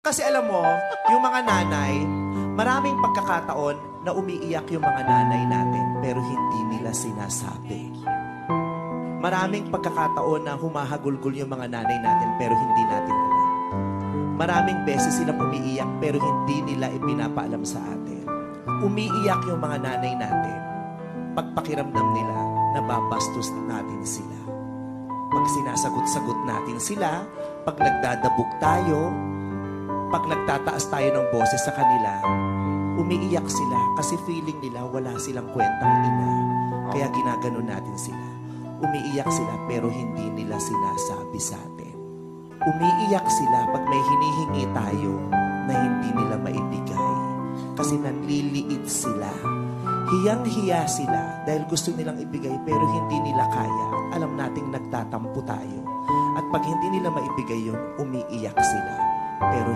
Kasi alam mo, yung mga nanay, maraming pagkakataon na umiiyak yung mga nanay natin pero hindi nila sinasabi. Maraming pagkakataon na humahagulgol yung mga nanay natin pero hindi natin alam. Maraming beses silang umiiyak pero hindi nila ipinapaalam sa atin. Umiiyak yung mga nanay natin. Pagpakiramdam nila, nababastos natin sila. Pag sinasagot-sagot natin sila, pag nagdadabog tayo, pag nagtataas tayo ng boses sa kanila, umiiyak sila kasi feeling nila wala silang kwentang ina. Kaya ginaganon natin sila. Umiiyak sila pero hindi nila sinasabi sa atin. Umiiyak sila pag may hinihingi tayo na hindi nila maibigay. Kasi nanliliit sila. Hiyang-hiya sila dahil gusto nilang ibigay pero hindi nila kaya. Alam nating nagtatampo tayo. At pag hindi nila maibigay yun, umiiyak sila. Pero